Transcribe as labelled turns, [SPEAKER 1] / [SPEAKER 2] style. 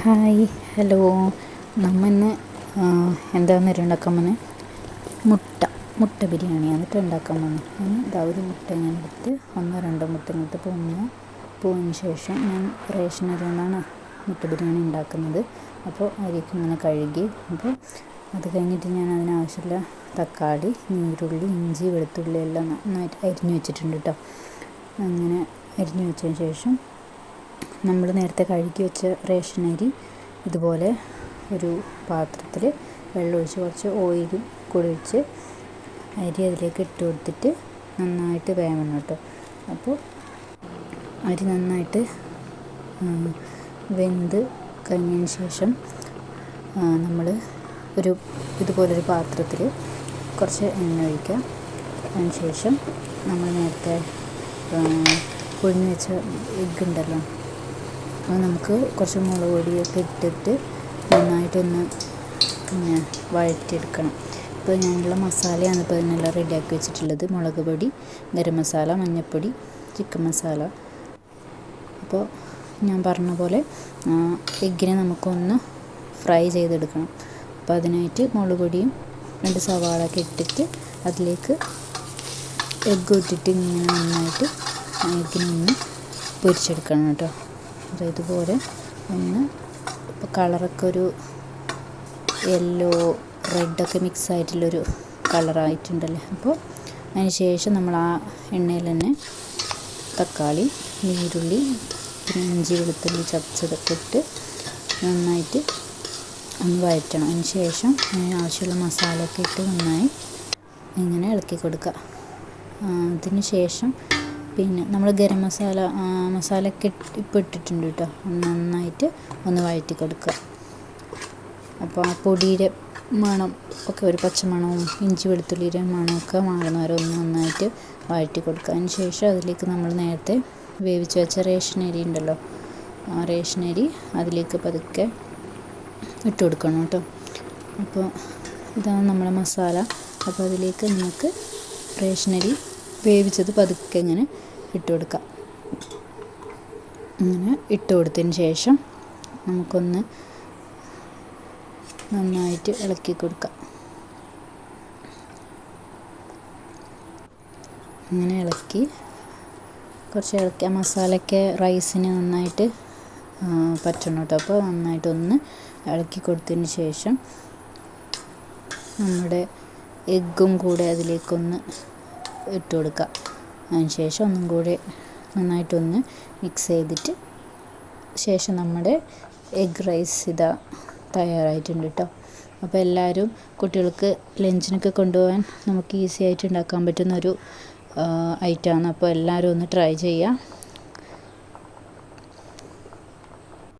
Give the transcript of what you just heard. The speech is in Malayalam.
[SPEAKER 1] Hi hello. നമ്മന്ന് എന്താണെന്ന് ഉണ്ടാക്കാൻ വന്ന് മുട്ട ബിരിയാണി എന്നിട്ട് ഉണ്ടാക്കാൻ വന്നു. ഇതാ ഒരു മുട്ട ഞാൻ എടുത്ത് ഒന്നോ രണ്ടോ മുട്ട ഇങ്ങോട്ട് പോയതിന് ശേഷം ഞാൻ റേഷൻ അരി കൊണ്ടാണ് മുട്ട ബിരിയാണി ഉണ്ടാക്കുന്നത്. അപ്പോൾ അരിയൊക്കെ ഇങ്ങനെ കഴുകി, അപ്പോൾ അത് കഴിഞ്ഞിട്ട് ഞാൻ അതിനാവശ്യമുള്ള തക്കാളി, നീരുള്ളി, ഇഞ്ചി, വെളുത്തുള്ളി എല്ലാം നന്നായിട്ട് അരിഞ്ഞു വെച്ചിട്ടുണ്ട് കേട്ടോ. അങ്ങനെ അരിഞ്ഞു വെച്ചതിന് ശേഷം നമ്മൾ നേരത്തെ കഴുകി വെച്ച റേഷൻ അരി ഇതുപോലെ ഒരു പാത്രത്തിൽ വെള്ളമൊഴിച്ച് കുറച്ച് ഓയിലും കൂടി ഒഴിച്ച് അരി അതിലേക്ക് ഇട്ട് കൊടുത്തിട്ട് നന്നായിട്ട് വേവണം കേട്ടോ. അപ്പോൾ അരി നന്നായിട്ട് വെന്ത് കഴിഞ്ഞതിന് ശേഷം നമ്മൾ ഇതുപോലൊരു പാത്രത്തിൽ കുറച്ച് എണ്ണ ഒഴിക്കുക. അതിന് ശേഷം നമ്മൾ നേരത്തെ പുഴുങ്ങി വെച്ച എഗ്ഗ് ഉണ്ടല്ലോ, അത് നമുക്ക് കുറച്ച് മുളക് പൊടിയൊക്കെ ഇട്ടിട്ട് നന്നായിട്ടൊന്ന് വഴറ്റിയെടുക്കണം. ഇപ്പോൾ ഞാനുള്ള മസാലയാണ് ഇപ്പോൾ ഇതിനെല്ലാം റെഡിയാക്കി വെച്ചിട്ടുള്ളത്. മുളക് പൊടി, ഗരം മസാല, മഞ്ഞൾപ്പൊടി, ചിക്കൻ മസാല. അപ്പോൾ ഞാൻ പറഞ്ഞ പോലെ എഗ്ഗിനെ നമുക്കൊന്ന് ഫ്രൈ ചെയ്തെടുക്കണം. അപ്പോൾ അതിനായിട്ട് മുളക് പൊടിയും 2 സവാളയൊക്കെ ഇട്ടിട്ട് അതിലേക്ക് എഗ്ഗ് ഇട്ടിട്ട് ഇങ്ങനെ നന്നായിട്ട് എഗ്ഗിനൊന്ന് പൊരിച്ചെടുക്കണം കേട്ടോ. അപ്പോൾ ഇതുപോലെ ഒന്ന് ഇപ്പോൾ കളറൊക്കെ ഒരു യെല്ലോ റെഡൊക്കെ മിക്സ് ആയിട്ടുള്ളൊരു കളറായിട്ടുണ്ടല്ലേ. അപ്പോൾ അതിന് ശേഷം നമ്മൾ ആ എണ്ണയിൽ തന്നെ തക്കാളി, നീരുള്ളി, പിന്നെ ഇഞ്ചി, വെളുത്തുള്ളി ചതച്ചതൊക്കെ ഇട്ട് നന്നായിട്ട് ഒന്ന് വഴറ്റണം. അതിന് ശേഷം ആവശ്യമുള്ള മസാലയൊക്കെ ഇട്ട് നന്നായി ഇങ്ങനെ ഇളക്കി കൊടുക്കുക. അതിന് ശേഷം പിന്നെ നമ്മൾ ഗരം മസാലയൊക്കെ ഇപ്പോൾ ഇട്ടിട്ടുണ്ട് കേട്ടോ. നന്നായിട്ട് ഒന്ന് വഴറ്റി കൊടുക്കുക. അപ്പോൾ ആ പൊടിയുടെ മണം ഒക്കെ ഒരു പച്ചമണവും ഇഞ്ചി വെളുത്തുള്ളിയുടെ മണമൊക്കെ മാറുന്ന വരെ ഒന്ന് നന്നായിട്ട് വഴറ്റി കൊടുക്കുക. അതിന് ശേഷം അതിലേക്ക് നമ്മൾ നേരത്തെ വേവിച്ച് വെച്ച റേഷൻ അരി ഉണ്ടല്ലോ, ആ റേഷൻ അരി അതിലേക്ക് പതുക്കെ ഇട്ട് കൊടുക്കണം കേട്ടോ. അപ്പോൾ ഇതാണ് നമ്മളെ മസാല. അപ്പോൾ അതിലേക്ക് നമുക്ക് റേഷൻ അരി വേവിച്ചത് പതുക്കെ ഇങ്ങനെ ഇട്ട് കൊടുക്കാം. ഇങ്ങനെ ഇട്ട് കൊടുത്തതിന് ശേഷം നമുക്കൊന്ന് നന്നായിട്ട് ഇളക്കി കൊടുക്കാം. ഇങ്ങനെ കുറച്ച് ഇളക്കി ആ മസാലയൊക്കെ റൈസിന് നന്നായിട്ട് പറ്റണം കേട്ടോ. അപ്പോൾ നന്നായിട്ടൊന്ന് ഇളക്കി കൊടുത്തതിന് ശേഷം നമ്മുടെ എഗ്ഗും കൂടെ അതിലേക്കൊന്ന് ഇട്ട് കൊടുക്കുക. അതിന് ശേഷം ഒന്നും കൂടെ നന്നായിട്ടൊന്ന് മിക്സ് ചെയ്തിട്ട് ശേഷം നമ്മുടെ എഗ്ഗ് റൈസ് ഇതാ തയ്യാറായിട്ടുണ്ട് കേട്ടോ. അപ്പോൾ എല്ലാവരും കുട്ടികൾക്ക് ലഞ്ചിനൊക്കെ കൊണ്ടുപോകാൻ നമുക്ക് ഈസി ആയിട്ട് ഉണ്ടാക്കാൻ പറ്റുന്നൊരു ഐറ്റമാണ്. അപ്പോൾ എല്ലാവരും ഒന്ന് ട്രൈ ചെയ്യുക.